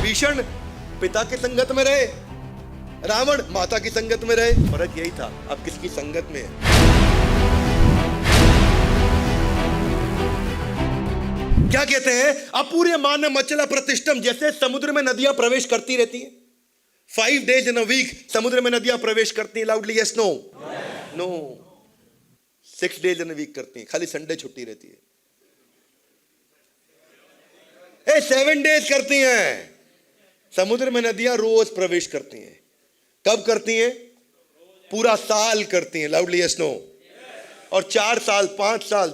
विभीषण पिता की संगत में रहे, रावण माता की संगत में रहे। फर्क यही था, अब किसकी संगत में है। क्या कहते हैं, अपूर्यमानम मचला प्रतिष्ठम, जैसे समुद्र में नदियां प्रवेश करती रहती हैं। 5 days in a week समुद्र में नदियां प्रवेश करती हैं। Loudly yes no? No. 6 days in a week करती हैं, खाली संडे छुट्टी रहती है। 7 days करती हैं। समुद्र में नदियां रोज प्रवेश करती हैं। कब करती हैं? पूरा साल करती हैं। Loudly yes no? और 4 साल, 5 साल,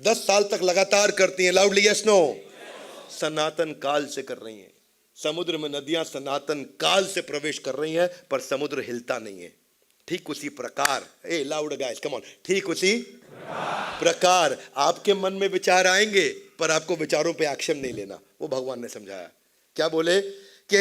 10 साल तक लगातार करती हैं। Loudly yes no? सनातन काल से कर रही हैं। समुद्र में नदियां सनातन काल से प्रवेश कर रही हैं, पर समुद्र हिलता नहीं है। ठीक उसी प्रकार, लाउड गाइस कम ऑन, ठीक उसी प्रकार आपके मन में विचार आएंगे, पर आपको विचारों पे एक्शन नहीं लेना। वो भगवान ने समझाया। क्या बोले कि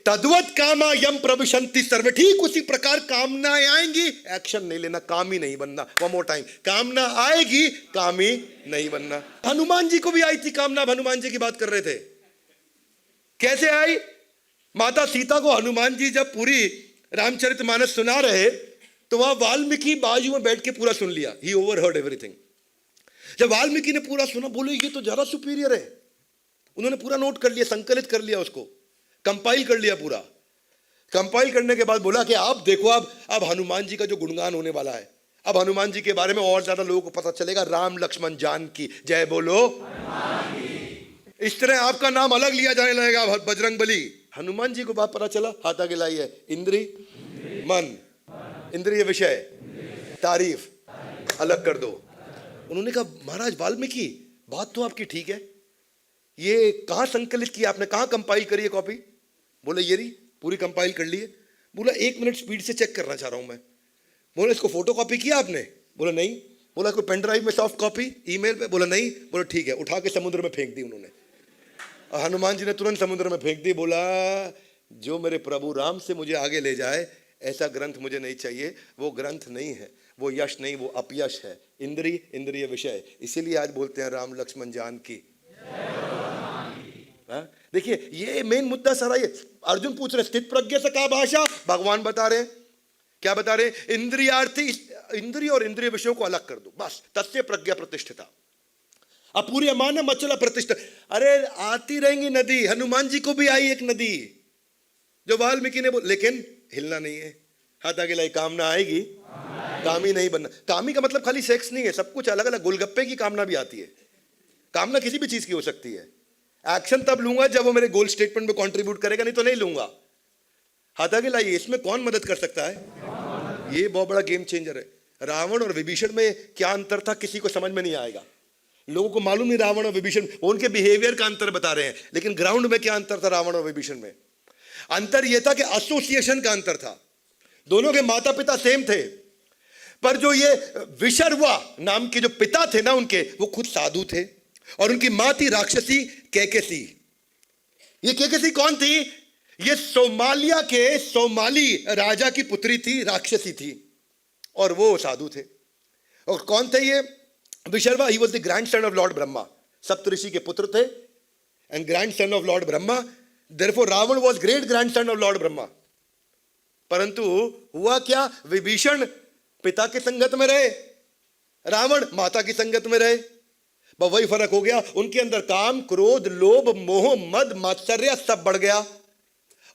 तद्वत कामा यम प्रविशन्ति सर्वे, ठीक उसी प्रकार कामनाएं आएंगी, एक्शन नहीं लेना, काम ही नहीं बनना। वन मोर टाइम, कामना आएगी, काम ही नहीं बनना। हनुमान जी को भी आई थी कामना, हनुमान जी की बात कर रहे थे। कैसे आई? माता सीता को हनुमान जी जब पूरी रामचरितमानस सुना रहे, तो वहां वाल्मीकि बाजू में बैठ के पूरा सुन लिया। ही ओवरहर्ड एवरीथिंग। जब वाल्मीकि ने पूरा सुना, बोले ये तो ज्यादा सुपीरियर है। उन्होंने पूरा नोट कर लिया, संकलित कर लिया, उसको कंपाइल कर लिया पूरा। कंपाइल करने के बाद बोला कि आप देखो, अब हनुमान जी का जो गुणगान होने वाला है, अब हनुमान जी के बारे में और ज्यादा लोगों को पता चलेगा। राम लक्ष्मण जानकी जय बोलो। इस तरह आपका नाम अलग लिया जाने लगेगा, बजरंगबली। हनुमान जी को बात पता चला, हाथ आगे लाई है, इंद्री मन, इंद्रिय विषय, तारीफ अलग कर दो। उन्होंने कहा महाराज वाल्मीकि, बात तो आपकी ठीक है, ये कहां संकलित किया आपने, कहां कंपाइल करी है कॉपी? बोले ये रही, पूरी कंपाइल कर ली है। बोला 1 मिनट स्पीड से चेक करना चाह रहा हूं मैं। बोले इसको फोटो कॉपी किया आपने? बोला नहीं। बोला कोई पेन ड्राइव में सॉफ्ट कॉपी, ईमेल पे? बोला नहीं। बोला ठीक है, उठा के समुद्र में फेंक दी उन्होंने। और हनुमान जी ने तुरंत समुद्र में फेंक दी। बोला जो मेरे प्रभु राम से मुझे आगे ले जाए, ऐसा ग्रंथ मुझे नहीं चाहिए। वो ग्रंथ नहीं है, वो यश नहीं, वो अपयश है। इंद्रिय विषय। इसीलिए आज बोलते हैं राम लक्ष्मण जानकी। देखिए ये मेन मुद्दा सारा ये। अर्जुन पूछ रहे स्थित प्रज्ञ से का भाषा, भगवान बता रहे, क्या बता रहे? इंद्रियार्थी, इंद्रिय और इंद्रिय विषयों को अलग कर दो, बस। तस्य प्रज्ञा प्रतिष्ठिता, अपूर्यमानम अचला प्रतिष्ठा। अरे आती रहेंगी नदी, हनुमान जी को भी आई एक नदी जो वाल्मीकि ने लेकिन हिलना नहीं है। हाथ आगे लाई, कामना आएगी, काम ही नहीं बनना। कामी का मतलब खाली सेक्स नहीं है, सब कुछ अलग अलग। गोलगप्पे की कामना भी आती है। कामना किसी भी चीज की हो सकती है। एक्शन तब लूंगा जब वो मेरे गोल स्टेटमेंट में कंट्रीब्यूट करेगा, नहीं तो नहीं लूंगा। हाथ आगे लाइए, इसमें कौन मदद कर सकता है? ये बहुत बड़ा गेम चेंजर है। रावण और विभीषण में क्या अंतर था, किसी को समझ में नहीं आएगा। लोगों को मालूम नहीं रावण और विभीषण, उनके बिहेवियर का अंतर बता रहे हैं, लेकिन ग्राउंड में क्या अंतर था रावण और विभीषण में? अंतर यह था कि एसोसिएशन का अंतर था। दोनों के माता पिता सेम थे, पर जो ये विशर्वा नाम के जो पिता थे ना उनके, वो खुद साधु थे, और उनकी मां थी राक्षसी कैकेसी। ये कैकेसी कौन थी? ये सोमालिया के सोमाली राजा की पुत्री थी, राक्षसी थी, और वो साधु थे। और कौन थे ये Vishrava? He was the grandson of lord Brahma. सप्तऋषि के पुत्र थे and grandson of lord Brahma. Therefore Ravan was great grandson of lord Brahma. परंतु हुआ क्या? विभीषण पिता की संगत में रहे, रावण माता की संगत में रहे। वही फर्क हो गया, उनके अंदर काम, क्रोध, लोभ, मोह, मद, मात्सर्य सब बढ़ गया।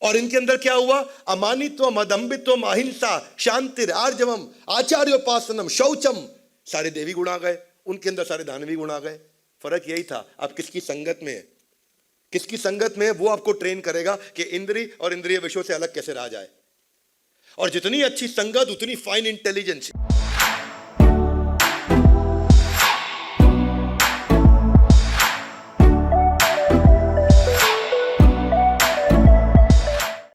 और इनके अंदर क्या हुआ? अमानित्वम, अदम्बित्वम, अहिंसा, शांति, आर्जवम, आचार्योपासनम, शौचम, सारे देवी गुण आ गए। उनके अंदर सारे दानवी गुण आ गए। फर्क यही था, अब किसकी संगत में है, किसकी संगत में है, वो आपको ट्रेन करेगा कि इंद्रिय और इंद्रिय विषयों से अलग कैसे रहा जाए। और जितनी अच्छी संगत उतनी फाइन इंटेलिजेंस।